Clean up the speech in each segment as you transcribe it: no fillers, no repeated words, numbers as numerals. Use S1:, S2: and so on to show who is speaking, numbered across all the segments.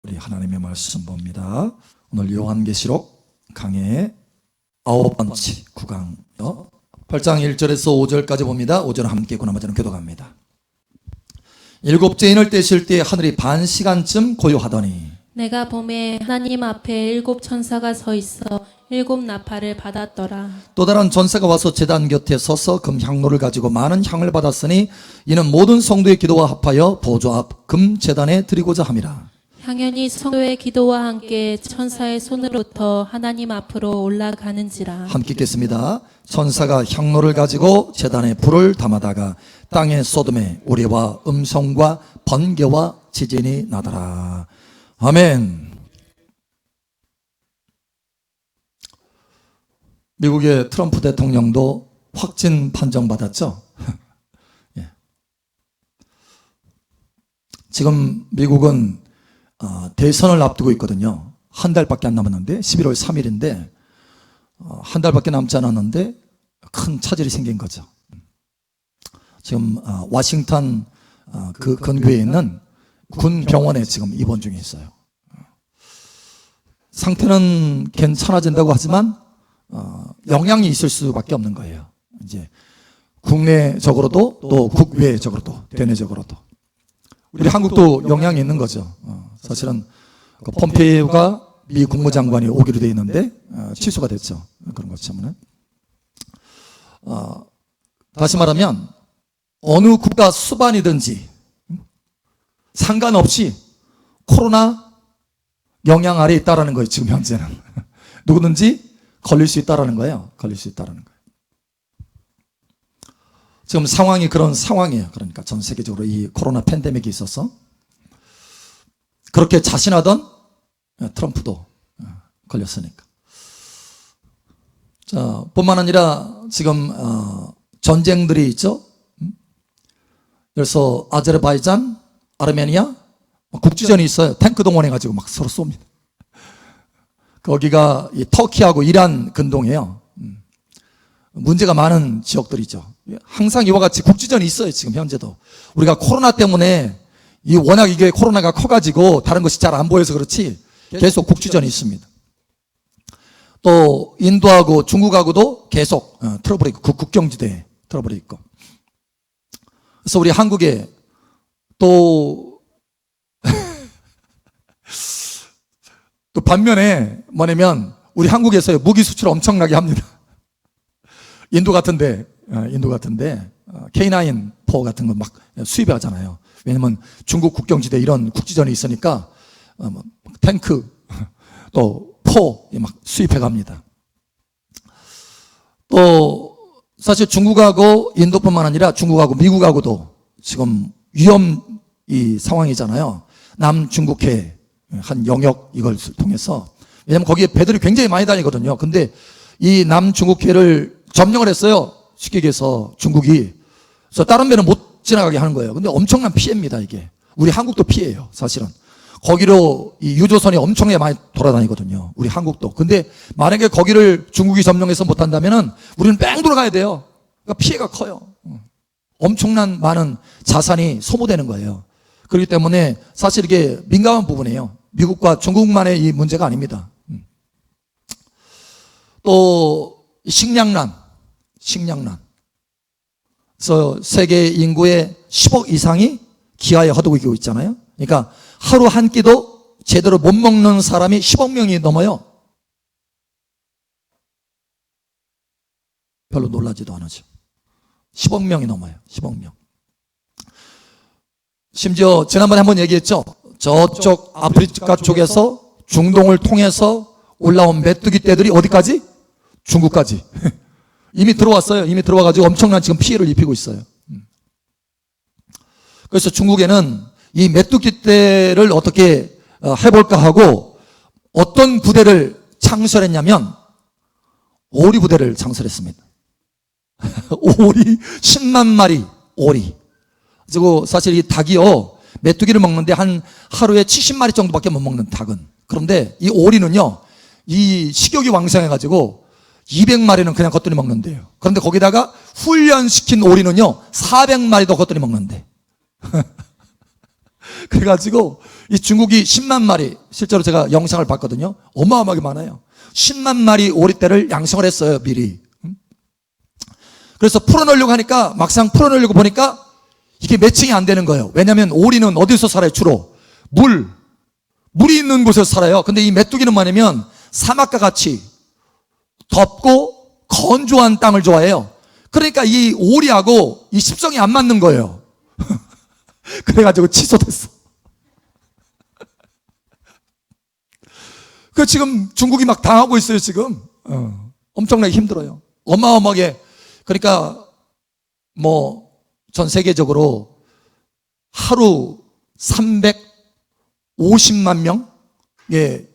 S1: 우리 하나님의 말씀 봅니다. 오늘 요한계시록 강해 9번째 구강이요. 8장 1절에서 5절까지 봅니다. 5절은 함께 나머지는 교독합니다. 일곱째 인을 떼실 때 하늘이 반 시간쯤 고요하더니
S2: 내가 봄에 하나님 앞에 일곱 천사가 서 있어 일곱 나팔을 받았더라.
S1: 또 다른 전사가 와서 제단 곁에 서서 금 향로를 가지고 많은 향을 받았으니 이는 모든 성도의 기도와 합하여 보좌 앞 금 제단에 드리고자 함이라.
S2: 향연이 성도의 기도와 함께 천사의 손으로부터 하나님 앞으로 올라가는지라.
S1: 함께 읽겠습니다. 천사가 향로를 가지고 제단에 불을 담아다가 땅에 쏟음에 우리와 음성과 번개와 지진이 나더라. 아멘. 미국의 트럼프 대통령도 확진 판정받았죠. 예. 지금 미국은 대선을 앞두고 있거든요. 한 달밖에 안 남았는데 11월 3일인데 한 달밖에 남지 않았는데 큰 차질이 생긴 거죠. 지금 워싱턴 그 근교에 있는 군 병원에 지금 입원 중에 있어요. 상태는 괜찮아진다고 하지만 영향이 있을 수밖에 없는 거예요. 이제 국내적으로도 또 국외적으로도 대내적으로도 우리 한국도 영향이 있는 거죠. 사실은 그 폼페이오가 미 국무장관이 오기로 돼 있는데 취소가 됐죠. 그런 것 때문에 다시 말하면 어느 국가 수반이든지 상관없이 코로나 영향 아래에 있다라는 거예요. 지금 현재는 누구든지 걸릴 수 있다라는 거예요. 걸릴 수 있다라는 거예요. 지금 상황이 그런 상황이에요. 그러니까 전 세계적으로 이 코로나 팬데믹이 있어서 그렇게 자신하던 트럼프도 걸렸으니까. 자, 뿐만 아니라 지금 전쟁들이 있죠. 그래서 아제르바이잔, 아르메니아 국지전이 있어요. 탱크 동원해가지고 막 서로 쏩니다. 거기가 이 터키하고 이란 근동이에요. 문제가 많은 지역들이죠. 항상 이와 같이 국지전이 있어요. 지금 현재도 우리가 코로나 때문에 워낙 이게 코로나가 커가지고 다른 것이 잘 안 보여서 그렇지 계속 국지전이 있습니다. 또 인도하고 중국하고도 계속 트러블이 있고 그 국경지대에 트러블이 있고. 그래서 우리 한국에 또 반면에 뭐냐면 우리 한국에서 무기 수출 엄청나게 합니다. 인도 같은데 K9 같은 거 막 수입하잖아요. 왜냐면 중국 국경지대 이런 국지전이 있으니까 탱크 또 포 막 수입해 갑니다. 또 사실 중국하고 인도뿐만 아니라 중국하고 미국하고도 지금 위험 이 상황이잖아요. 남중국해 한 영역 이걸 통해서 왜냐면 거기에 배들이 굉장히 많이 다니거든요. 근데 이 남중국해를 점령을 했어요. 쉽게 얘기해서 중국이. 그래서 다른 배는 못 지나가게 하는 거예요. 근데 엄청난 피해입니다, 이게. 우리 한국도 피해예요, 사실은. 거기로 이 유조선이 엄청나게 많이 돌아다니거든요. 우리 한국도. 근데 만약에 거기를 중국이 점령해서 못한다면은 우리는 뺑 돌아가야 돼요. 그러니까 피해가 커요. 엄청난 많은 자산이 소모되는 거예요. 그렇기 때문에 사실 이게 민감한 부분이에요. 미국과 중국만의 이 문제가 아닙니다. 또 식량난. 그래서 세계 인구의 10억 이상이 기아에 허덕이고 있잖아요. 그러니까 하루 한 끼도 제대로 못 먹는 사람이 10억 명이 넘어요. 별로 놀라지도 않으죠. 10억 명이 넘어요. 10억 명. 심지어 지난번에 한번 얘기했죠. 저쪽 아프리카 쪽에서 중동을 통해서 올라온 메뚜기 떼들이 어디까지? 중국까지. 이미 들어왔어요. 이미 들어와가지고 엄청난 지금 피해를 입히고 있어요. 그래서 중국에는 이 메뚜기 떼를 어떻게 해볼까 하고 어떤 부대를 창설했냐면 오리 부대를 창설했습니다. 오리 10만 마리 오리. 그리고 사실 이 닭이요 메뚜기를 먹는데 한 하루에 70마리 정도밖에 못 먹는 닭은. 그런데 이 오리는요 이 식욕이 왕성해가지고 200마리는 그냥 겉들이 먹는데요. 그런데 거기다가 훈련시킨 오리는요 400마리도 겉들이 먹는데. 그래가지고 이 중국이 10만 마리, 실제로 제가 영상을 봤거든요. 어마어마하게 많아요. 10만 마리 오리떼를 양성을 했어요, 미리. 그래서 풀어놓으려고 하니까 막상 풀어놓으려고 보니까 이게 매칭이 안 되는 거예요. 왜냐하면 오리는 어디서 살아요, 주로? 물이 있는 곳에서 살아요. 근데 이 메뚜기는 뭐냐면 사막과 같이 덥고 건조한 땅을 좋아해요. 그러니까 이 오리하고 이 습성이 안 맞는 거예요. 그래가지고 취소됐어. 그 지금 중국이 막 당하고 있어요, 지금. 엄청나게 힘들어요. 어마어마하게. 그러니까 뭐 전 세계적으로 하루 350만 명의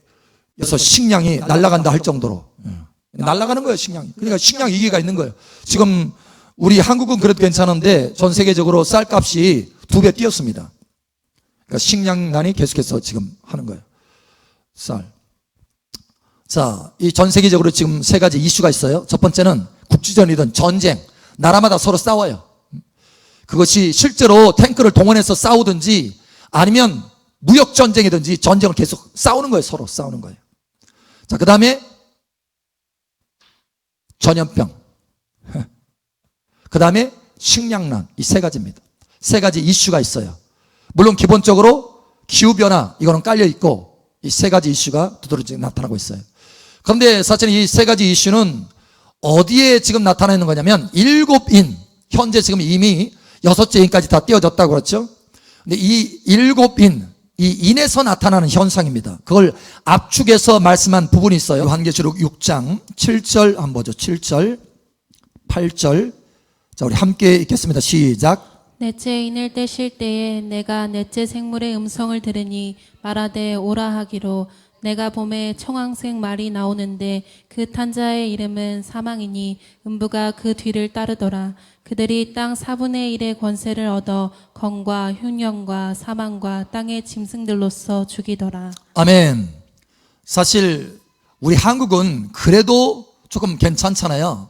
S1: 여서 식량이 날아간다 할 정도로 날아가는 거예요, 식량이. 그러니까 식량 위기가 있는 거예요. 지금 우리 한국은 그래도 괜찮은데 전 세계적으로 쌀값이 2배 뛰었습니다. 그러니까 식량난이 계속해서 지금 하는 거예요. 쌀. 자, 이 전 세계적으로 지금 3가지 이슈가 있어요. 첫 번째는 국지전이든 전쟁, 나라마다 서로 싸워요. 그것이 실제로 탱크를 동원해서 싸우든지 아니면 무역전쟁이든지 전쟁을 계속 싸우는 거예요. 서로 싸우는 거예요. 자, 그 다음에 전염병, 그 다음에 식량난, 이 3가지입니다. 3가지 이슈가 있어요. 물론 기본적으로 기후변화, 이거는 깔려있고 이 3가지 이슈가 두드러지게 나타나고 있어요. 그런데 사실 이 3가지 이슈는 어디에 지금 나타나는 거냐면 7인, 현재 지금 이미 6째 인까지 다 띄어졌다고 그랬죠. 근데 이 7인, 이 인에서 나타나는 현상입니다. 그걸 압축해서 말씀한 부분이 있어요. 요한계시록 6장 7절 한번 보죠. 7절, 8절. 자, 우리 함께 읽겠습니다. 시작.
S2: 넷째 인을 떼실 때에 내가 넷째 생물의 음성을 들으니 말하되 오라 하기로 내가 봄에 청황색 말이 나오는데 그 탄자의 이름은 사망이니 음부가 그 뒤를 따르더라. 그들이 땅 4분의 1의 권세를 얻어 검과 흉년과 사망과 땅의 짐승들로서 죽이더라.
S1: 아멘. 사실 우리 한국은 그래도 조금 괜찮잖아요.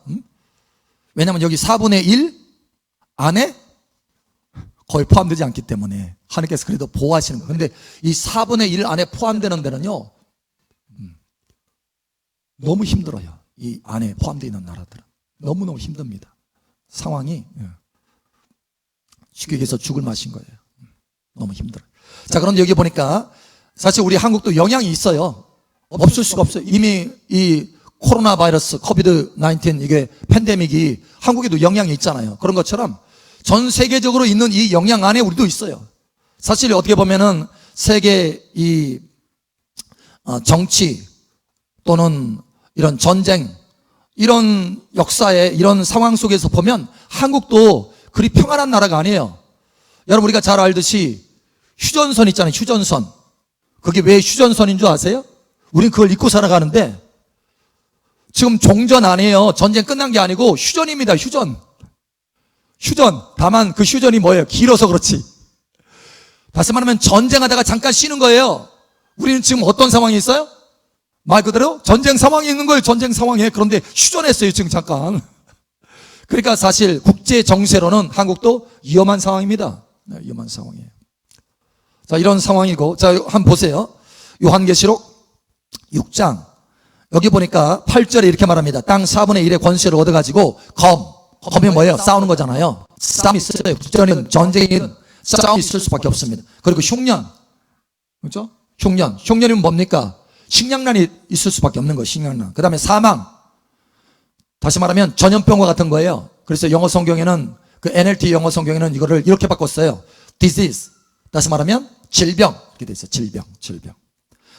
S1: 왜냐하면 여기 4분의 1 안에 거의 포함되지 않기 때문에 하나님께서 그래도 보호하시는 거예요. 그런데 이 4분의 1 안에 포함되는 데는요, 너무 힘들어요. 이 안에 포함되어 있는 나라들은 너무너무 힘듭니다. 상황이 쉽게 얘기해서 죽을 맛인 거예요. 너무 힘들어요. 자, 그런데 여기 보니까 사실 우리 한국도 영향이 있어요. 없을 수가 없어요. 이미 이 코로나 바이러스 코비드 19 이게 팬데믹이 한국에도 영향이 있잖아요. 그런 것처럼 전 세계적으로 있는 이 영향 안에 우리도 있어요. 사실 어떻게 보면은 세계 이 정치 또는 이런 전쟁, 이런 역사의 이런 상황 속에서 보면 한국도 그리 평안한 나라가 아니에요. 여러분, 우리가 잘 알듯이 휴전선 있잖아요. 휴전선. 그게 왜 휴전선인 줄 아세요? 우린 그걸 잊고 살아가는데 지금 종전 아니에요. 전쟁 끝난 게 아니고 휴전입니다. 휴전. 다만 그 휴전이 뭐예요? 길어서 그렇지. 다시 말하면 전쟁하다가 잠깐 쉬는 거예요. 우리는 지금 어떤 상황이 있어요? 말 그대로 전쟁 상황이 있는 거예요. 전쟁 상황에. 그런데 휴전했어요, 지금 잠깐. 그러니까 사실 국제 정세로는 한국도 위험한 상황입니다. 네, 위험한 상황이에요. 자, 이런 상황이고, 자, 한번 보세요. 요한계시록 6장. 여기 보니까 8절에 이렇게 말합니다. 땅 4분의 1의 권세를 얻어가지고 검이 뭐예요? 싸우는 거잖아요. 싸움이 있어요. 국전이든 전쟁이든 싸움이 있을 수밖에 없습니다. 그리고 흉년. 그렇죠? 흉년이면 뭡니까? 식량난이 있을 수밖에 없는 거예요. 식량난. 그 다음에 사망. 다시 말하면 전염병과 같은 거예요. 그래서 영어 성경에는 그 NLT 영어 성경에는 이거를 이렇게 바꿨어요. disease. 다시 말하면 질병. 이렇게 돼 있어요. 질병.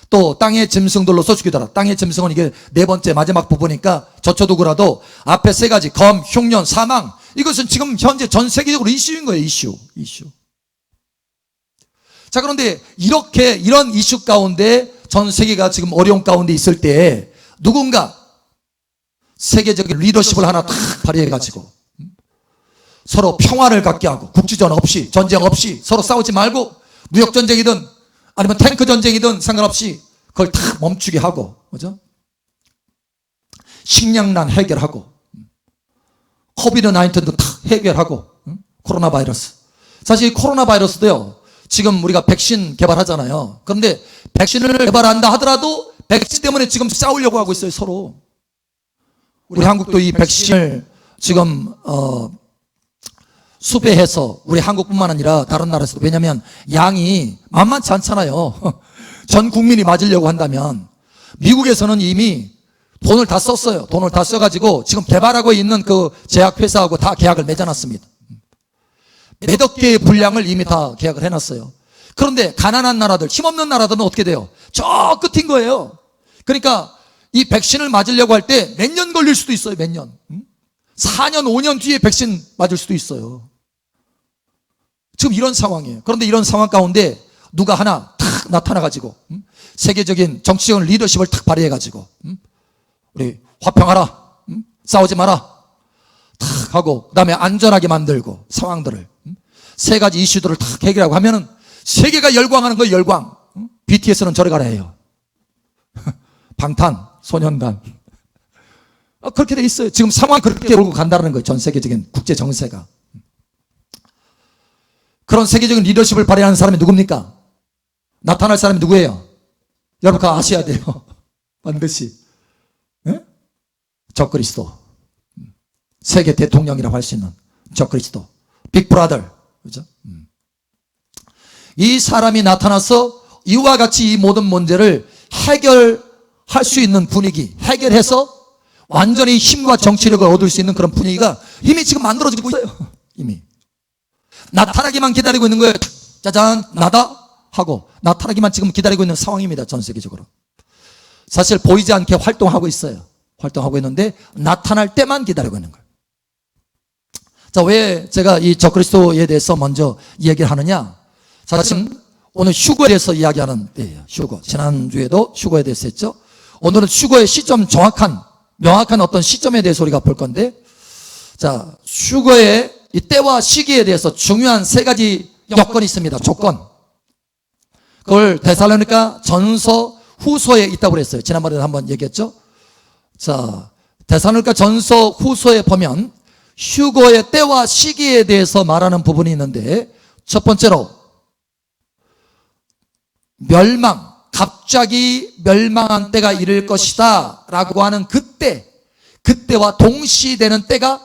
S1: 또 땅의 짐승들로서 죽이더라. 땅의 짐승은 이게 4번째 마지막 부분이니까 저쳐두고라도 앞에 3가지 검, 흉년, 사망. 이것은 지금 현재 전 세계적으로 이슈인 거예요. 이슈. 자, 그런데 이런 이슈 가운데 전 세계가 지금 어려운 가운데 있을 때 누군가 세계적인 리더십을 하나 탁 발휘해가지고 서로 평화를 갖게 하고 국지전 없이 전쟁 없이 서로 싸우지 말고 무역전쟁이든 아니면 탱크 전쟁이든 상관없이 그걸 다 멈추게 하고, 그죠? 식량난 해결하고 코비드 19도 다 해결하고, 코로나 바이러스. 사실 이 코로나 바이러스도요, 지금 우리가 백신 개발하잖아요. 그런데 백신을 개발한다 하더라도 백신 때문에 지금 싸우려고 하고 있어요, 서로. 우리 한국도 이 백신을 지금 수배해서 우리 한국뿐만 아니라 다른 나라에서도, 왜냐하면 양이 만만치 않잖아요. 전 국민이 맞으려고 한다면. 미국에서는 이미 돈을 다 썼어요. 돈을 다 써가지고 지금 개발하고 있는 그 제약회사하고 다 계약을 맺어놨습니다. 몇억 개의 분량을 이미 다 계약을 해놨어요. 그런데 가난한 나라들, 힘없는 나라들은 어떻게 돼요? 저 끝인 거예요. 그러니까 이 백신을 맞으려고 할 때 몇 년 걸릴 수도 있어요. 몇 년. 4년, 5년 뒤에 백신 맞을 수도 있어요. 지금 이런 상황이에요. 그런데 이런 상황 가운데 누가 하나 탁 나타나가지고 세계적인 정치적인 리더십을 탁 발휘해가지고 우리 화평하라, 싸우지 마라 탁 하고, 그 다음에 안전하게 만들고 상황들을 세 가지 이슈들을 탁 해결하고 하면은 세계가 열광하는 거예요. 열광. BTS는 저리 가라 해요. 방탄, 소년단. 그렇게 돼 있어요. 지금 상황 그렇게 몰고 간다는 거예요. 전 세계적인 국제 정세가. 그런 세계적인 리더십을 발휘하는 사람이 누굽니까? 나타날 사람이 누구예요? 여러분 다 아셔야 돼요. 반드시. 네? 적그리스도. 세계 대통령이라고 할 수 있는 적그리스도. 빅브라더. 그죠? 이 사람이 나타나서 이와 같이 이 모든 문제를 해결할 수 있는 분위기, 해결해서 완전히 힘과 정치력을 얻을 수 있는 그런 분위기가 이미 지금 만들어지고 있어요. 이미. 나타나기만 기다리고 있는 거예요. 짜잔, 나다 하고 나타나기만 지금 기다리고 있는 상황입니다. 전 세계적으로. 사실 보이지 않게 활동하고 있어요. 활동하고 있는데 나타날 때만 기다리고 있는 거예요. 자, 왜 제가 이 적그리스도에 대해서 먼저 이야기를 하느냐? 사실 오늘 휴거에 대해서 이야기하는 때예요. 휴거. 지난주에도 휴거에 대해서 했죠. 오늘은 휴거의 시점, 명확한 어떤 시점에 대해서 우리가 볼 건데, 자, 휴거의 이 때와 시기에 대해서 중요한 세 가지 여건이 있습니다. 조건. 그걸 데살로니가 전서 후서에 있다고 그랬어요. 지난번에 한번 얘기했죠. 자, 데살로니가 전서 후서에 보면 휴거의 때와 시기에 대해서 말하는 부분이 있는데, 첫 번째로 멸망, 갑자기 멸망한 때가 이를 것이다 라고 하는 그때와 동시되는 때가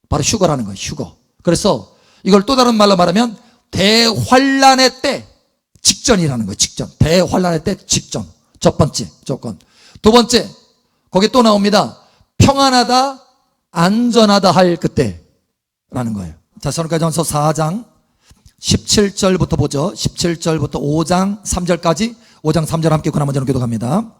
S1: 바로 휴거라는 거예요. 휴거. 그래서 이걸 또 다른 말로 말하면 대환란의 때 직전이라는 거예요. 직전. 대환란의 때 직전. 첫 번째 조건. 두 번째, 거기 또 나옵니다. 평안하다, 안전하다 할 그때라는 거예요. 데살로니가전서 4장 17절부터 보죠. 17절부터 5장 3절까지, 5장 3절 함께 구나 먼저 교독합니다.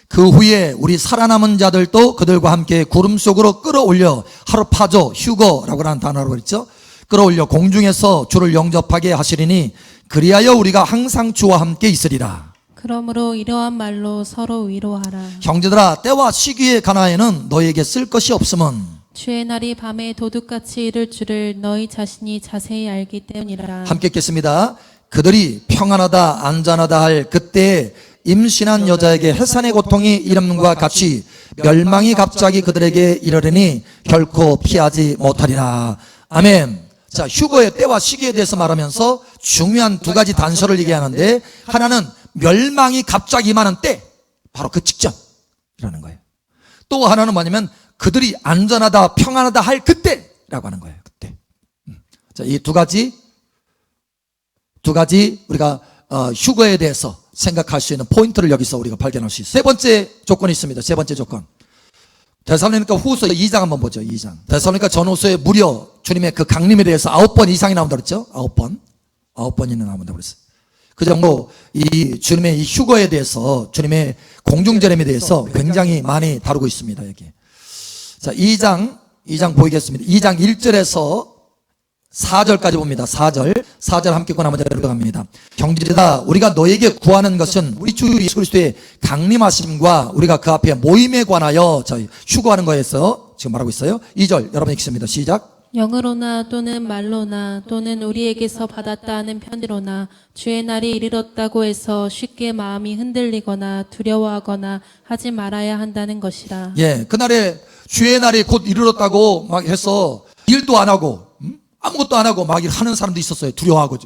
S1: 그 후에 우리 살아남은 자들도 그들과 함께 구름 속으로 끌어올려 하루파조, 휴거라고 하는 단어로 그랬죠. 끌어올려 공중에서 주를 영접하게 하시리니 그리하여 우리가 항상 주와 함께 있으리라.
S2: 그러므로 이러한 말로 서로 위로하라.
S1: 형제들아, 때와 시기에 가나에는 너에게 쓸 것이 없음은
S2: 주의 날이 밤에 도둑같이 이를 줄을 너희 자신이 자세히 알기 때문이라.
S1: 함께 읽겠습니다. 그들이 평안하다, 안전하다 할 그때에 임신한 여자에게 해산의 고통이 이름과 같이 멸망이 갑자기 그들에게 이르려니 결코 피하지 못하리라. 아멘. 자, 휴거의 때와 시기에 대해서 말하면서 중요한 두 가지 단서를 얘기하는데, 하나는 멸망이 갑자기 임하는 때, 바로 그 직전이라는 거예요. 또 하나는 뭐냐면 그들이 안전하다, 평안하다 할 그때라고 하는 거예요. 그때. 자, 이 두 가지 우리가 휴거에 대해서 생각할 수 있는 포인트를 여기서 우리가 발견할 수 있어요. 세 번째 조건이 있습니다. 세 번째 조건. 데살로니가 후서 2장 한번 보죠. 2장. 데살로니가 전후서에 무려 주님의 그 강림에 대해서 9번 이상이 나온다 그랬죠. 9번이나 나온다 그랬어요. 그 정도 이 주님의 이 휴거에 대해서, 주님의 공중절임에 대해서 굉장히 많이 다루고 있습니다. 여기. 자, 2장 보이겠습니다. 2장 1절에서 4절까지 봅니다. 4절 함께 구나 먼저 들어갑니다. 형제들아, 우리가 너에게 구하는 것은 우리 주 예수 그리스도의 강림하심과 우리가 그 앞에 모임에 관하여 저희 휴거하는 거에서 지금 말하고 있어요. 2절 여러분 읽습니다. 시작.
S2: 영으로나 또는 말로나 또는 우리에게서 받았다 하는 편으로나 주의 날이 이르렀다고 해서 쉽게 마음이 흔들리거나 두려워하거나 하지 말아야 한다는 것이라.
S1: 예, 그날에 주의 날이 곧 이르렀다고 막 해서 일도 안 하고 아무것도 안 하고 막 하는 사람도 있었어요. 두려워하고.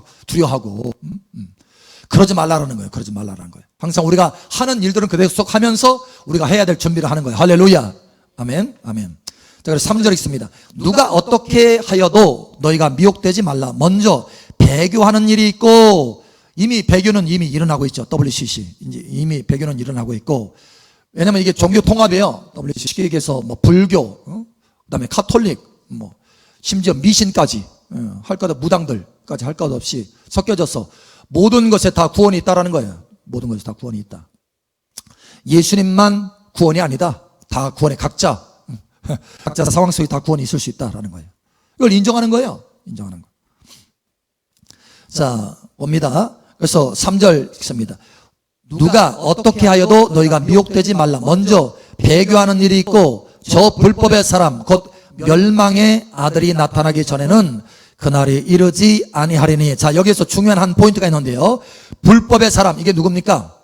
S1: 그러지 말라라는 거예요. 그러지 말라라는 거예요. 항상 우리가 하는 일들은 계속 하면서 우리가 해야 될 준비를 하는 거예요. 할렐루야. 아멘. 아멘. 자, 그래서 3절 읽습니다. 누가 어떻게 하여도 너희가 미혹되지 말라. 먼저 배교하는 일이 있고, 이미 배교는 이미 일어나고 있죠. WCC. 이미 배교는 일어나고 있고, 왜냐면 이게 종교 통합이에요. WCC에서 뭐 불교, 그다음에 카톨릭, 뭐 심지어 미신까지 할 것 없이 무당들까지 할 것 없이 섞여져서 모든 것에 다 구원이 있다라는 거예요. 모든 것에 다 구원이 있다. 예수님만 구원이 아니다. 다 구원에 각자 상황 속에 다 구원이 있을 수 있다라는 거예요. 이걸 인정하는 거예요. 인정하는 거. 자, 봅니다. 그래서 3절 읽습니다. 누가 어떻게 하여도 너희가 미혹되지 말라. 먼저 배교하는 일이 있고 저 불법의 사람 곧 멸망의 아들이 나타나기 전에는 그날이 이르지 아니하리니. 자, 여기에서 중요한 한 포인트가 있는데요. 불법의 사람, 이게 누굽니까?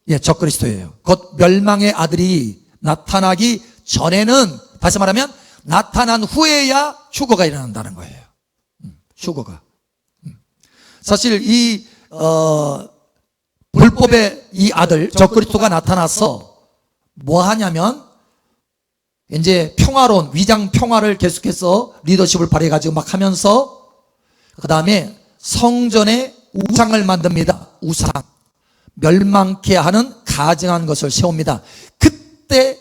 S1: 예, 적그리스도예요. 곧 멸망의 아들이 나타나기 전에는, 다시 말하면 나타난 후에야 휴거가 일어난다는 거예요. 휴거가. 사실 이 불법의 이 아들 적그리스도가 나타나서 뭐 하냐면 이제 평화로운 위장 평화를 계속해서 리더십을 발휘해 가지고 막 하면서 그다음에 성전에 우상을 만듭니다. 우상. 멸망케 하는 가증한 것을 세웁니다. 그때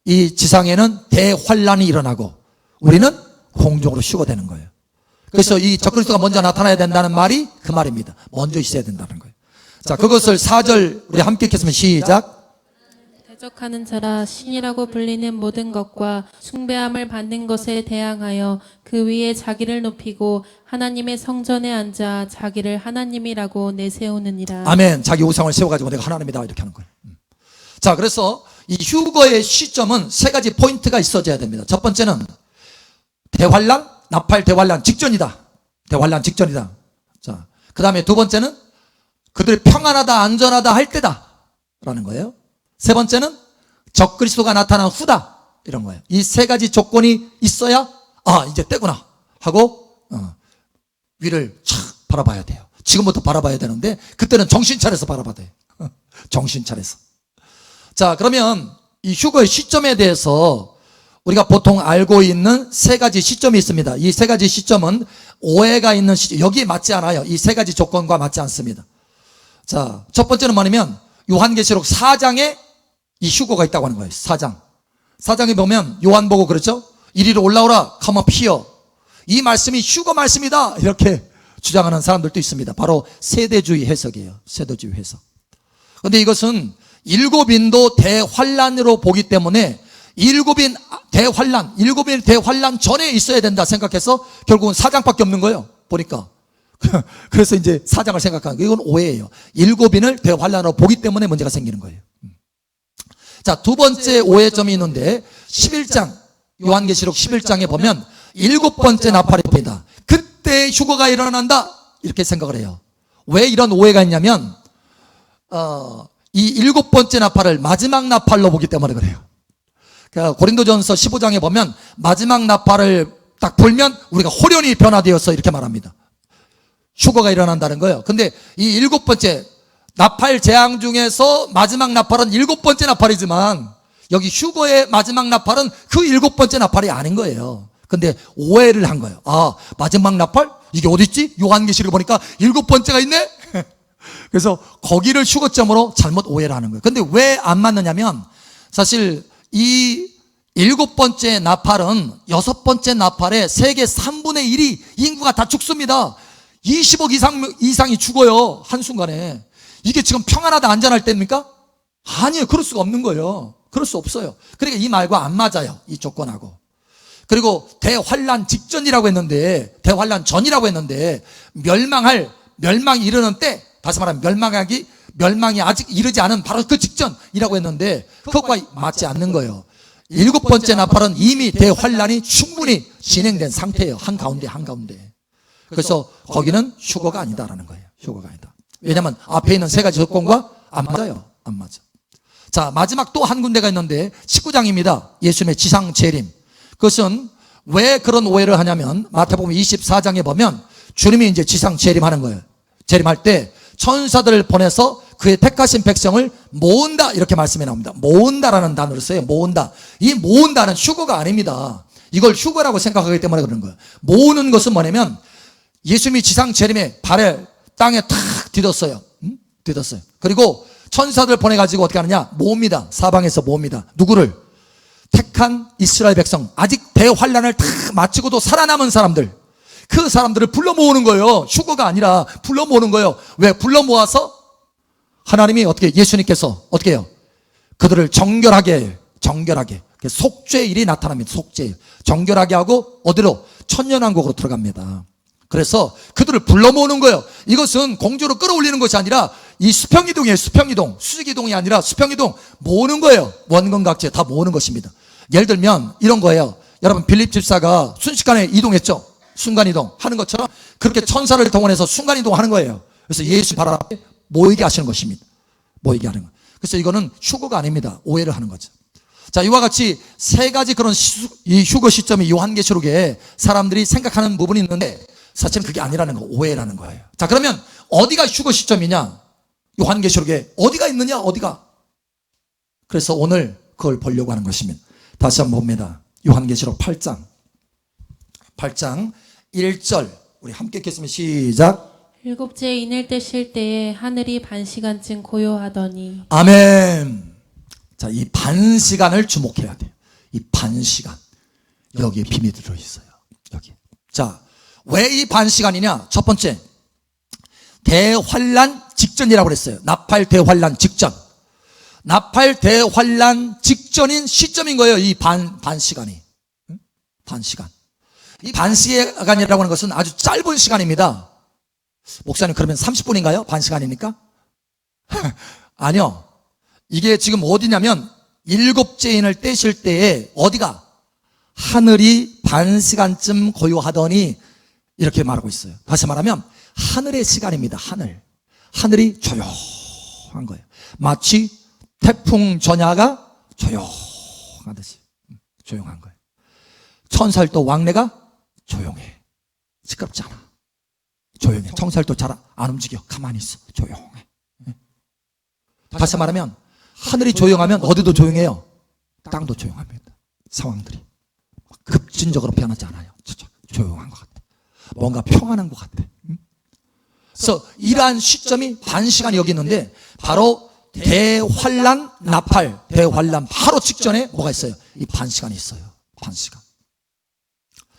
S1: 이 지상에는 대환란이 일어나고 우리는 공중으로 휴거되는 거예요. 그래서 이 적그리스도가 먼저 나타나야 된다는 말이 그 말입니다. 먼저 있어야 된다는 거예요. 자, 그것을 4절 우리 함께 읽겠습니다. 시작.
S2: 대적하는 자라 신이라고 불리는 모든 것과 숭배함을 받는 것에 대항하여 그 위에 자기를 높이고 하나님의 성전에 앉아 자기를 하나님이라고 내세우느니라.
S1: 아멘. 자기 우상을 세워가지고 내가 하나님이다 이렇게 하는 거예요. 자, 그래서 이 휴거의 시점은 세 가지 포인트가 있어져야 됩니다. 첫 번째는 대환란, 나팔 대환란 직전이다. 대환란 직전이다. 자, 그 다음에 두 번째는 그들이 평안하다, 안전하다 할 때다 라는 거예요. 세 번째는 적그리스도가 나타난 후다 이런 거예요. 이 세 가지 조건이 있어야 이제 때구나 하고 위를 촥 바라봐야 돼요. 지금부터 바라봐야 되는데 그때는 정신 차려서 바라봐야 돼요. 정신 차려서. 자, 그러면 이 휴거의 시점에 대해서 우리가 보통 알고 있는 세 가지 시점이 있습니다. 이 세 가지 시점은 오해가 있는 시점, 여기에 맞지 않아요. 이 세 가지 조건과 맞지 않습니다. 자, 첫 번째는 뭐냐면 요한계시록 4장에 이 휴거가 있다고 하는 거예요. 4장에 보면 요한 보고 그렇죠? 이리로 올라오라 come up here. 이 말씀이 휴거 말씀이다 이렇게 주장하는 사람들도 있습니다. 바로 세대주의 해석이에요. 세대주의 해석. 그런데 이것은 일곱인도 대환란으로 보기 때문에 일곱인 대환란 전에 있어야 된다 생각해서 결국은 4장밖에 없는 거예요. 보니까. 그래서 이제 4장을 생각하는 거예요. 이건 오해예요. 일곱인을 대환란으로 보기 때문에 문제가 생기는 거예요. 자, 두 번째 오해점이 있는데 11장 요한계시록 11장에 보면 일곱 번째 나팔이 보인다. 그때 휴거가 일어난다 이렇게 생각을 해요. 왜 이런 오해가 있냐면 이 일곱 번째 나팔을 마지막 나팔로 보기 때문에 그래요. 그러니까 고린도전서 15장에 보면 마지막 나팔을 딱 불면 우리가 호련히 변화되어서 이렇게 말합니다. 휴거가 일어난다는 거예요. 근데 이 일곱 번째 나팔 재앙 중에서 마지막 나팔은 일곱 번째 나팔이지만 여기 휴거의 마지막 나팔은 그 일곱 번째 나팔이 아닌 거예요. 근데 오해를 한 거예요. 마지막 나팔? 이게 어디 있지? 요한계시록 보니까 일곱 번째가 있네? 그래서 거기를 휴거점으로 잘못 오해를 하는 거예요. 근데 왜 안 맞느냐면 사실 이 일곱 번째 나팔은 여섯 번째 나팔의 세계 3분의 1이 인구가 다 죽습니다. 20억 이상이 죽어요. 한순간에. 이게 지금 평안하다 안전할 때입니까? 아니에요. 그럴 수가 없는 거예요. 그럴 수 없어요. 그러니까 이 말과 안 맞아요. 이 조건하고. 그리고 대환란 직전이라고 했는데, 대환란 전이라고 했는데, 멸망이 이르는 때, 다시 말하면 멸망이 아직 이르지 않은 바로 그 직전이라고 했는데, 그것과 맞지 않는 거예요. 일곱 번째 나팔은 이미 대환란이 충분히 진행된 상태예요. 한가운데. 그래서 거기는 휴거가 아니다라는 거예요. 휴거가 아니다. 왜냐하면 앞에 있는 세 가지 조건과 안 맞아요. 안 맞아. 자, 마지막 또 한 군데가 있는데 19장입니다. 예수님의 지상 재림. 그것은 왜 그런 오해를 하냐면 마태복음 24장에 보면 주님이 이제 지상 재림하는 거예요. 재림할 때 천사들을 보내서 그의 택하신 백성을 모은다 이렇게 말씀이 나옵니다. 모은다라는 단어를 써요. 모은다. 이 모은다는 휴거가 아닙니다. 이걸 휴거라고 생각하기 때문에 그런 거예요. 모으는 것은 뭐냐면 예수님이 지상 재림에 발을 땅에 탁 디뎠어요. 디뎠어요. 그리고 천사들 보내가지고 어떻게 하느냐? 모읍니다. 사방에서 모읍니다. 누구를? 택한 이스라엘 백성, 아직 대환란을 다 마치고도 살아남은 사람들, 그 사람들을 불러 모으는 거예요. 휴거가 아니라 불러 모으는 거예요. 왜? 불러 모아서 하나님이 어떻게, 예수님께서 어떻게 해요? 그들을 정결하게 속죄일이 나타납니다. 속죄일. 정결하게 하고 어디로? 천년왕국으로 들어갑니다. 그래서 그들을 불러 모으는 거예요. 이것은 공주로 끌어올리는 것이 아니라 이 수평이동이에요. 수평이동. 수직이동이 아니라 수평이동. 모으는 거예요. 원근각지 다 모으는 것입니다. 예를 들면 이런 거예요. 여러분 빌립 집사가 순식간에 이동했죠. 순간이동 하는 것처럼 그렇게 천사를 동원해서 순간이동 하는 거예요. 그래서 예수 발 앞에 모이게 하시는 것입니다. 모이게 하는 거. 그래서 이거는 휴거가 아닙니다. 오해를 하는 거죠. 자, 이와 같이 세 가지 그런 이 휴거 시점이 요한계시록에 사람들이 생각하는 부분이 있는데 사실은 그게 아니라는 거, 오해라는 거예요. 자, 그러면 어디가 휴거 시점이냐? 요한계시록에 어디가 있느냐? 어디가? 그래서 오늘 그걸 보려고 하는 것입니다. 다시 한번 봅니다. 요한계시록 8장 1절 우리 함께 읽겠습니다. 시작.
S2: 일곱째 인을 떼실 때에 하늘이 반시간쯤 고요하더니.
S1: 아멘. 자, 이 반시간을 주목해야 돼요. 이 반시간. 여기에 비밀이 들어있어요. 여기. 자, 왜 이 반시간이냐? 첫 번째, 대환란 직전이라고 그랬어요. 나팔 대환란 직전. 나팔 대환란 직전인 시점인 거예요. 이 반시간이. 반시간. 이 반시간이라고 하는 것은 아주 짧은 시간입니다. 목사님, 그러면 30분인가요? 반시간이니까? 아니요. 이게 지금 어디냐면 일곱째 인을 떼실 때에 어디가? 하늘이 반시간쯤 고요하더니 이렇게 말하고 있어요. 다시 말하면 하늘의 시간입니다. 하늘이 조용한 거예요. 마치 태풍 전야가 조용하듯이 조용한 거예요. 천살도 왕래가 조용해. 시끄럽지 않아. 조용해. 천살도 잘 안 움직여. 가만히 있어. 조용해. 다시 말하면 하늘이 조용하면 어디도 조용해요. 땅도 조용합니다. 상황들이 급진적으로 변하지 않아요. 조용한 것 같아. 뭔가 평안한 것 같아. 그래서 이러한 시점이 반시간이 여기 있는데 바로 대환란 나팔 대환란 바로 직전에 뭐가 있어요? 이 반시간이 있어요. 반시간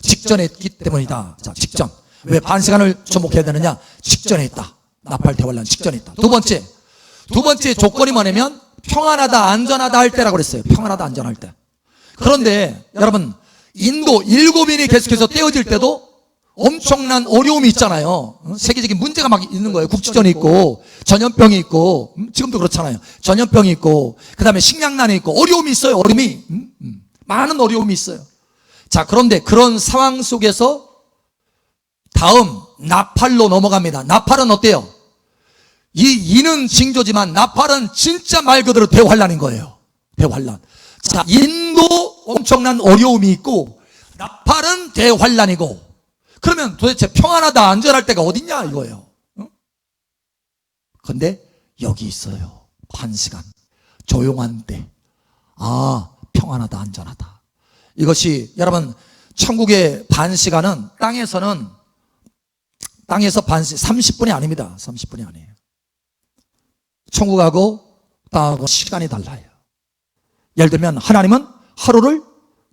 S1: 직전에 있기 때문이다. 자, 직전. 왜 반시간을 주목해야 되느냐? 직전에 있다. 나팔 대환란 직전에 있다. 두 번째 조건이 뭐냐면 평안하다 안전하다 할 때라고 그랬어요. 평안하다 안전할 때. 그런데 여러분 인도 일곱인이 계속해서 떼어질 때도 엄청난 어려움이 있잖아요. 세계적인 문제가 막 있는 거예요. 국지전이 있고 전염병이 있고 지금도 그렇잖아요. 전염병이 있고 그 다음에 식량난이 있고 어려움이 있어요. 어려움이 많은 어려움이 있어요. 자, 그런데 그런 상황 속에서 다음 나팔로 넘어갑니다. 나팔은 어때요? 이 이는 징조지만 나팔은 진짜 말 그대로 대환란인 거예요. 대환란. 자, 인도 엄청난 어려움이 있고 나팔은 대환란이고 그러면 도대체 평안하다 안전할 때가 어딨냐 이거예요. 그런데 여기 있어요. 반시간 조용한 때. 아, 평안하다 안전하다. 이것이 여러분 천국의 반시간은 땅에서 반시 30분이 아닙니다. 30분이 아니에요. 천국하고 땅하고 시간이 달라요. 예를 들면 하나님은 하루를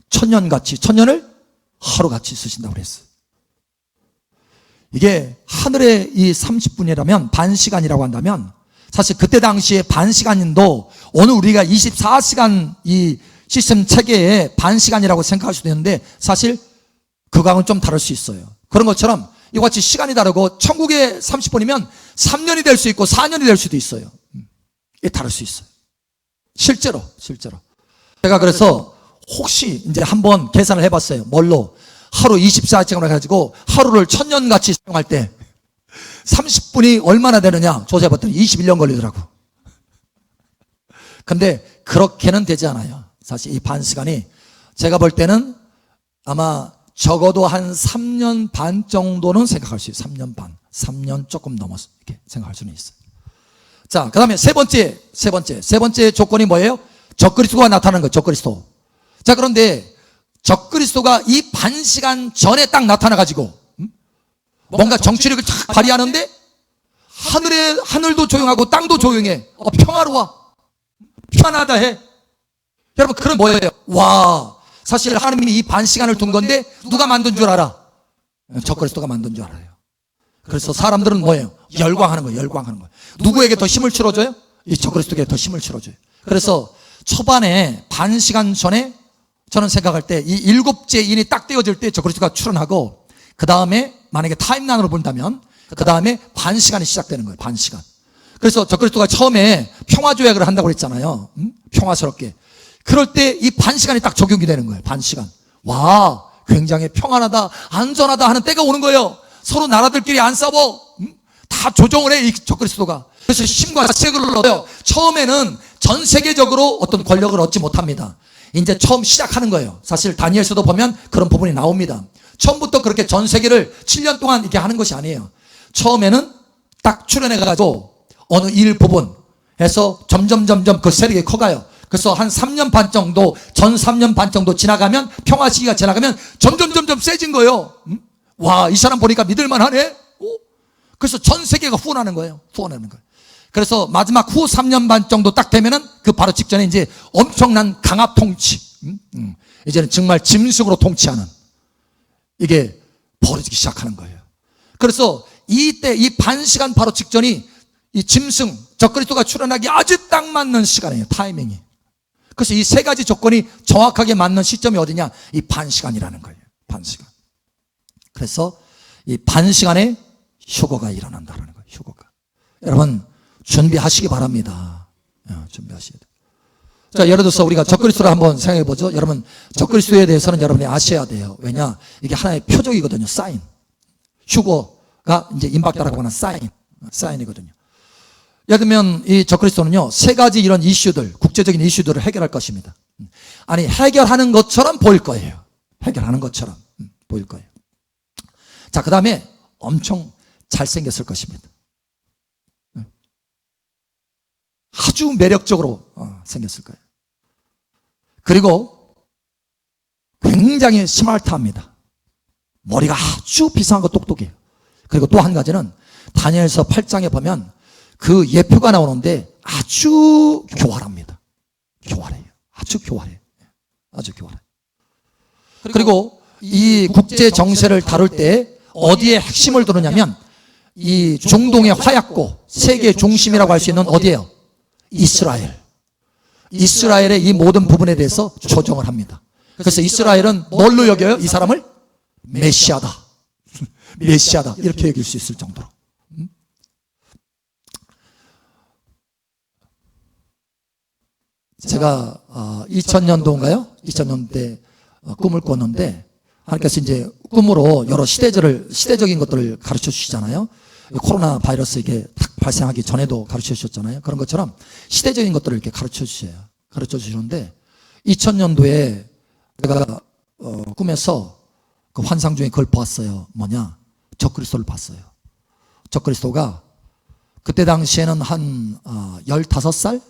S1: 천년을 하루같이 쓰신다고 그랬어요. 이게 하늘의 이 30분이라면 반시간이라고 한다면 사실 그때 당시에 반시간도 오늘 우리가 24시간 이 시스템 체계의 반시간이라고 생각할 수도 있는데 사실 그거하고는 좀 다를 수 있어요. 그런 것처럼 이와 같이 시간이 다르고 천국의 30분이면 3년이 될 수 있고 4년이 될 수도 있어요. 이게 다를 수 있어요. 실제로. 제가 그래서 혹시 이제 한번 계산을 해봤어요. 뭘로? 하루 24시간을 가지고 하루를 1000년같이 사용할 때 30분이 얼마나 되느냐 조사해봤더니 21년 걸리더라고. 근데 그렇게는 되지 않아요. 사실 이 반시간이 제가 볼 때는 아마 적어도 한 3년 반 정도는 생각할 수 있어요. 3년 반, 3년 조금 넘어서 이렇게 생각할 수는 있어요. 자, 그 다음에 세 번째 조건이 뭐예요? 적그리스도가 나타나는 거예요. 적그리스도. 자, 그런데 적그리스도가 이 반시간 전에 딱 나타나가지고 뭔가 정치력을 쫙 발휘하는데 하늘도 조용하고 땅도 조용해. 평화로워. 편하다 해. 여러분, 그런 뭐예요? 와, 사실 하나님이 이 반시간을 둔 건데 누가 만든 줄 알아? 적그리스도가 만든 줄 알아요. 그래서 사람들은 뭐예요? 열광하는 거예요. 열광하는 거예요. 누구에게 더 힘을 실어줘요? 이 적그리스도에게 더 힘을 실어줘요. 그래서 초반에 반시간 전에 저는 생각할 때 이 일곱째 인이 딱 떼어질 때 적그리스도가 출현하고, 그 다음에 만약에 타임라인으로 본다면 그 다음에 반시간이 시작되는 거예요. 반시간. 그래서 적그리스도가 처음에 평화조약을 한다고 그랬잖아요. 평화스럽게. 그럴 때 이 반시간이 딱 적용이 되는 거예요. 반시간. 와, 굉장히 평안하다, 안전하다 하는 때가 오는 거예요. 서로 나라들끼리 안 싸워. 다 조정을 해, 이 적그리스도가. 그래서 힘과 세력을 얻어요. 처음에는 전 세계적으로 어떤 권력을 얻지 못합니다. 이제 처음 시작하는 거예요. 사실 다니엘서도 보면 그런 부분이 나옵니다. 처음부터 그렇게 전 세계를 7년 동안 이렇게 하는 것이 아니에요. 처음에는 딱 출현해가지고 어느 일부분에서 점점 그 세력이 커가요. 그래서 한 3년 반 정도, 전 3년 반 정도 지나가면, 평화 시기가 지나가면 점점 세진 거예요. 와, 이 사람 보니까 믿을만 하네? 그래서 전 세계가 후원하는 거예요. 후원하는 거예요. 그래서 마지막 후 3년 반 정도 딱 되면은 그 바로 직전에 이제 엄청난 강압 통치. 이제는 정말 짐승으로 통치하는 이게 벌어지기 시작하는 거예요. 그래서 이때 이 반시간 바로 직전이 이 짐승, 적그리스도가 출현하기 아주 딱 맞는 시간이에요. 타이밍이. 그래서 이 세 가지 조건이 정확하게 맞는 시점이 어디냐? 이 반시간이라는 거예요. 반시간. 그래서 이 반시간에 휴거가 일어난다는 거예요. 휴거가. 여러분, 준비하시기 바랍니다. 준비하셔야 돼요. 자, 예를 들어서 우리가 적그리스도를 한번 생각해 보죠. 여러분, 적그리스도에 대해서는 여러분이 아셔야 돼요. 왜냐? 이게 하나의 표적이거든요. 사인. 휴거가 이제 임박다라고 하는 사인이거든요. 예를 들면 이 적그리스도는요, 세 가지 이런 이슈들, 국제적인 이슈들을 해결할 것입니다. 아니, 해결하는 것처럼 보일 거예요. 해결하는 것처럼 보일 거예요. 자, 그 다음에 엄청 잘생겼을 것입니다. 아주 매력적으로 생겼을 거예요. 그리고 굉장히 스마트합니다. 머리가 아주 비상하고 똑똑해요. 그리고 또 한 가지는 다니엘서 8장에 보면 그 예표가 나오는데 아주 교활합니다. 교활해요. 아주 교활해요. 아주 교활해요. 그리고 이 국제 정세를 다룰 때 어디에 핵심을 두느냐면 이 중동의 화약고, 세계 중심이라고 할 수 있는 어디예요? 이스라엘. 이스라엘의 이 모든 부분에 대해서 조정을 합니다. 그래서 이스라엘은 뭘로 여겨요? 이 사람을? 메시아다. 메시아다. 이렇게 여길 수 있을 정도로. 제가 2000년도인가요? 2000년 때 꿈을 꿨는데, 하나님께서 이제 꿈으로 여러 시대적인 것들을 가르쳐 주시잖아요. 코로나 바이러스 이게 딱 발생하기 전에도 가르쳐 주셨잖아요. 그런 것처럼 시대적인 것들을 이렇게 가르쳐 주셔요. 가르쳐 주시는데 2000년도에 내가 꿈에서 그 환상 중에 그걸 보았어요. 뭐냐? 적그리스도를 봤어요. 적그리스도가 그때 당시에는 한 15살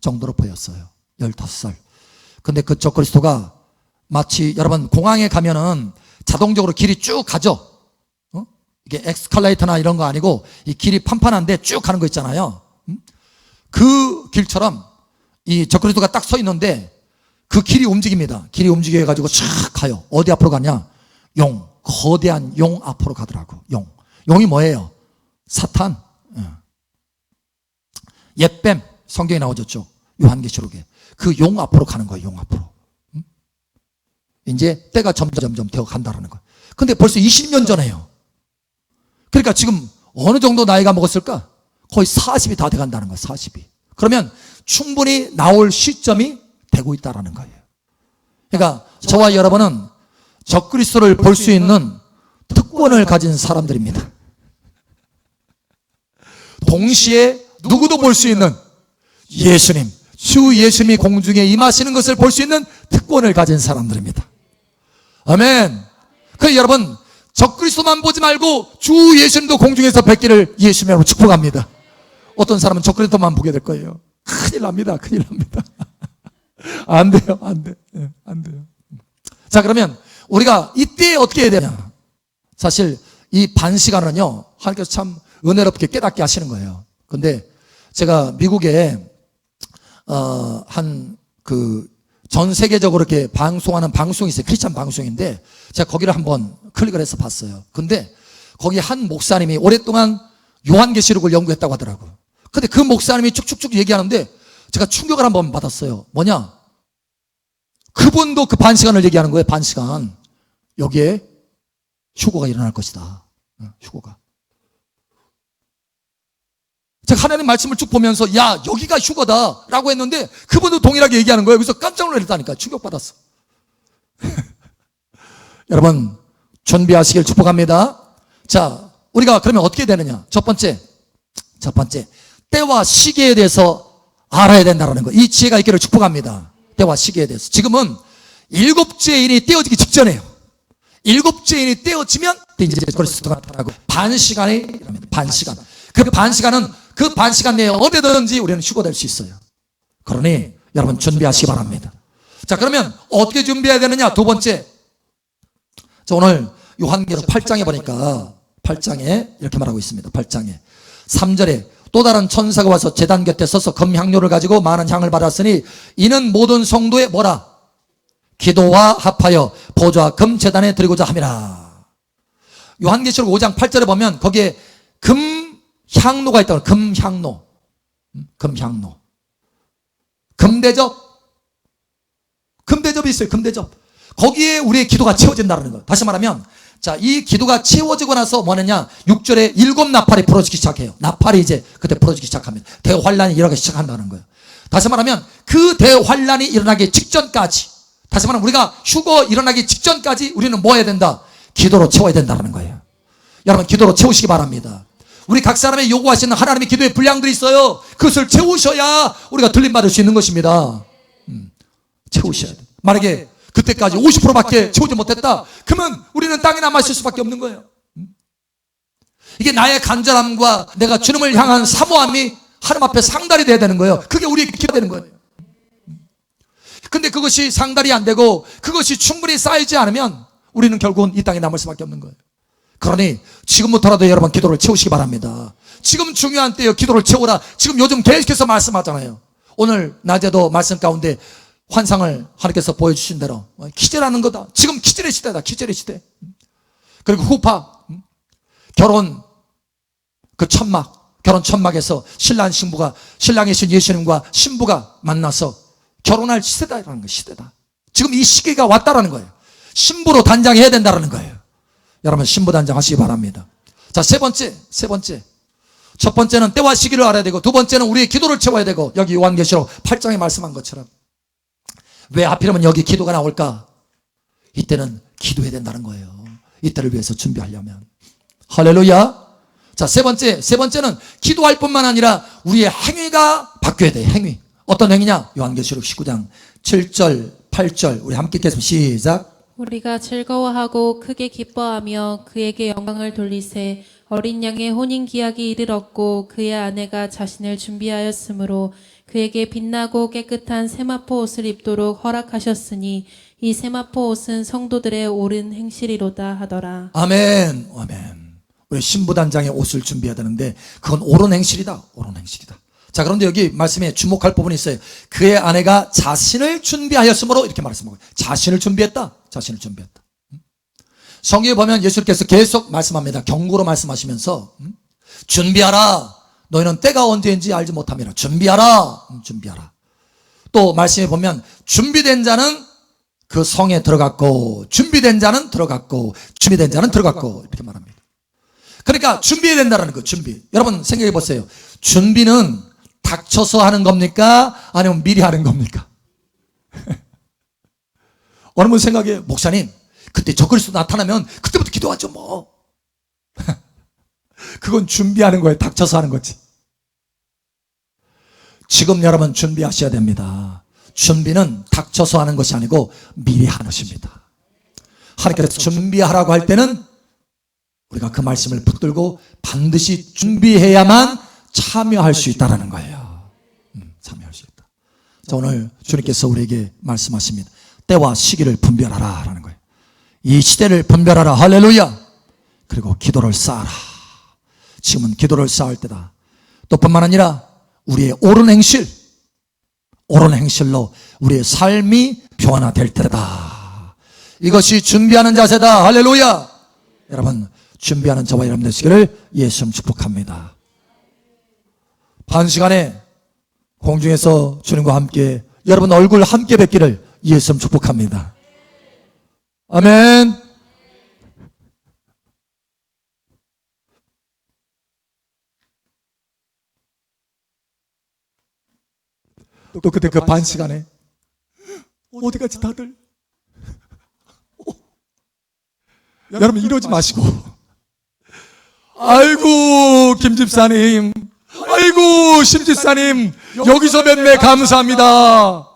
S1: 정도로 보였어요. 15살. 근데 그 적그리스도가 마치 여러분 공항에 가면은 자동적으로 길이 쭉 가죠. 이게 엑스컬레이터나 이런 거 아니고 이 길이 판판한데 쭉 가는 거 있잖아요. 그 길처럼 이 적그리스도가 딱 서 있는데 그 길이 움직입니다. 길이 움직여가지고 쫙 가요. 어디 앞으로 가냐? 거대한 용 앞으로 가더라고. 용이 뭐예요? 사탄. 옛뱀. 성경에 나오죠. 요한계시록에. 그 용 앞으로 가는 거예요. 용 앞으로. 이제 때가 점점 되어 간다라는 거예요. 근데 벌써 20년 전에요. 그러니까 지금 어느 정도 나이가 먹었을까? 거의 40이 다 돼간다는 거예요. 40이. 그러면 충분히 나올 시점이 되고 있다라는 거예요. 그러니까 저와 여러분은 적그리스도를 볼 수 있는 특권을 가진 사람들입니다. 동시에 누구도 볼 수 있는 예수님, 주 예수님이 공중에 임하시는 것을 볼 수 있는 특권을 가진 사람들입니다. 아멘. 그래서 여러분, 적그리스도만 보지 말고 주 예수님도 공중에서 뵙기를 예수님의 이름으로 축복합니다. 어떤 사람은 적그리스도만 보게 될 거예요. 큰일 납니다. 큰일 납니다. 안 돼요. 안 돼. 안 돼요. 자, 그러면 우리가 이때 어떻게 해야 되냐? 사실 이 반 시간은요, 하나님께서 참 은혜롭게 깨닫게 하시는 거예요. 근데 제가 미국에 전 세계적으로 이렇게 방송하는 방송이 있어요. 크리스찬 방송인데 제가 거기를 한번 클릭을 해서 봤어요. 근데 거기 한 목사님이 오랫동안 요한계시록을 연구했다고 하더라고요. 근데 그 목사님이 쭉쭉쭉 얘기하는데 제가 충격을 한번 받았어요. 뭐냐? 그분도 그 반 시간을 얘기하는 거예요. 반 시간. 여기에 휴거가 일어날 것이다. 휴거가. 제가 하나님 말씀을 쭉 보면서 야, 여기가 휴거다 라고 했는데 그분도 동일하게 얘기하는 거예요. 그래서 깜짝 놀랐다니까. 충격받았어. 여러분, 준비하시길 축복합니다. 자, 우리가 그러면 어떻게 되느냐? 첫 번째, 때와 시기에 대해서 알아야 된다는 거. 이 지혜가 있기를 축복합니다. 때와 시기에 대해서. 지금은 일곱째 인이 떼어지기 직전이에요. 일곱째 인이 떼어지면 이제 그리스도가 나타나고 반 시간. 그 반 시간 내에 어디든지 우리는 휴거될 수 있어요. 그러니 여러분 준비하시기 바랍니다. 자, 그러면 어떻게 준비해야 되느냐? 두 번째. 자, 오늘 요한계시록 8장에 보니까 8장에 이렇게 말하고 있습니다. 8장에 3절에 또 다른 천사가 와서 제단 곁에 서서 금향료를 가지고 많은 향을 받았으니 이는 모든 성도의 뭐라? 기도와 합하여 보좌 금제단에 드리고자 함이라. 요한계시록 5장 8절에 보면 거기에 금향로가 있다고. 금향로. 금대접이 있어요. 금대접. 거기에 우리의 기도가 채워진다는 거예요. 다시 말하면 자, 이 기도가 채워지고 나서 뭐냐냐? 6절에 7 나팔이 부러지기 시작해요. 나팔이 이제 그때 부러지기 시작합니다. 대환란이 일어나기 시작한다는 거예요. 다시 말하면 그 대환란이 일어나기 직전까지, 다시 말하면 우리가 휴거 일어나기 직전까지 우리는 뭐 해야 된다? 기도로 채워야 된다는 거예요. 여러분, 기도로 채우시기 바랍니다. 우리 각 사람의 요구하시는 하나님의 기도의 분량들이 있어요. 그것을 채우셔야 우리가 들림받을 수 있는 것입니다. 채우셔야 돼요. 만약에 그때까지 50%밖에 채우지 못했다, 그러면 우리는 땅에 남아있을 수밖에 없는 거예요. 이게 나의 간절함과 내가 주님을 향한 사모함이 하나님 앞에 상달이 돼야 되는 거예요. 그게 우리의 기도가 되는 거예요. 근데 그것이 상달이 안 되고 그것이 충분히 쌓이지 않으면 우리는 결국은 이 땅에 남을 수밖에 없는 거예요. 그러니 지금부터라도 여러분 기도를 채우시기 바랍니다. 지금 중요한 때요. 기도를 채우라. 지금 요즘 계속해서 말씀하잖아요. 오늘 낮에도 말씀 가운데 환상을 하나님께서 보여주신 대로 기절하는 거다. 지금 기절의 시대다. 기절의 시대. 그리고 후파, 결혼 결혼 천막에서 신랑의 신 예수님과 신부가 만나서 결혼할 시대다라는 거예요. 시대다. 지금 이 시기가 왔다라는 거예요. 신부로 단장해야 된다라는 거예요. 여러분, 신부 단장하시기 바랍니다. 자, 세 번째. 첫 번째는 때와 시기를 알아야 되고, 두 번째는 우리의 기도를 채워야 되고, 여기 요한계시록 8장에 말씀한 것처럼 왜 하필이면 여기 기도가 나올까? 이때는 기도해야 된다는 거예요. 이때를 위해서 준비하려면. 할렐루야. 자, 세 번째는 기도할 뿐만 아니라 우리의 행위가 바뀌어야 돼요. 행위. 어떤 행위냐? 요한계시록 19장 7절 8절 우리 함께 읽겠습니다. 시작.
S2: 우리가 즐거워하고 크게 기뻐하며 그에게 영광을 돌리세. 어린 양의 혼인 기약이 이르렀고 그의 아내가 자신을 준비하였으므로 그에게 빛나고 깨끗한 세마포 옷을 입도록 허락하셨으니 이 세마포 옷은 성도들의 옳은 행실이로다 하더라.
S1: 아멘. 우리 신부단장의 옷을 준비해야 되는데 그건 옳은 행실이다. 자, 그런데 여기 말씀에 주목할 부분이 있어요. 그의 아내가 자신을 준비하였으므로 이렇게 말씀하고, 자신을 준비했다. 성경에 보면 예수님께서 계속 말씀합니다. 경고로 말씀하시면서 준비하라. 너희는 때가 언제인지 알지 못함이라. 준비하라. 또 말씀에 보면 준비된 자는 그 성에 들어갔고, 준비된 자는 들어갔고 이렇게 말합니다. 그러니까 준비해야 된다는 거. 준비. 여러분 생각해 보세요. 준비는 닥쳐서 하는 겁니까? 아니면 미리 하는 겁니까? 어느 분 생각해요. 목사님, 그때 적그리스도 나타나면 그때부터 기도하죠 뭐. 그건 준비하는 거예요. 닥쳐서 하는 거지. 지금 여러분 준비하셔야 됩니다. 준비는 닥쳐서 하는 것이 아니고 미리 하는 것입니다. 하나님께서 준비하라고 할 때는 우리가 그 말씀을 붙들고 반드시 준비해야만 참여할 수 있다는 거예요. 참여할 수 있다. 자, 오늘 주님께서 우리에게 말씀하십니다. 때와 시기를 분별하라 라는 거예요. 이 시대를 분별하라. 할렐루야. 그리고 기도를 쌓아라. 지금은 기도를 쌓을 때다. 또 뿐만 아니라 우리의 옳은 행실로 우리의 삶이 변화될 때다. 이것이 준비하는 자세다. 할렐루야. 여러분, 준비하는 저와 여러분 되시기를 예수님 축복합니다. 반 시간에 공중에서 주님과 함께 여러분 얼굴 함께 뵙기를 예수님 축복합니다. 아멘. 또 그때 그 반 시간에 어디 갔지 다들? 여러분 이러지 마시고, 아이고 김 집사님, 아이고 심 집사님, 여기서 뵙네, 감사합니다.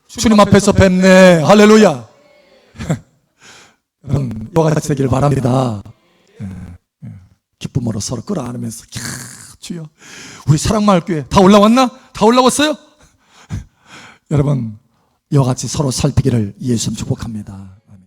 S1: 주님 앞에서 뵙네, 할렐루야. 여러분 이와 같이 되기를 바랍니다. 기쁨으로 서로 끌어안으면서, 주여 우리 사랑마을교회 다 올라왔나? 다 올라왔어요? 여러분 이와 같이 서로 살피기를 예수님 축복합니다.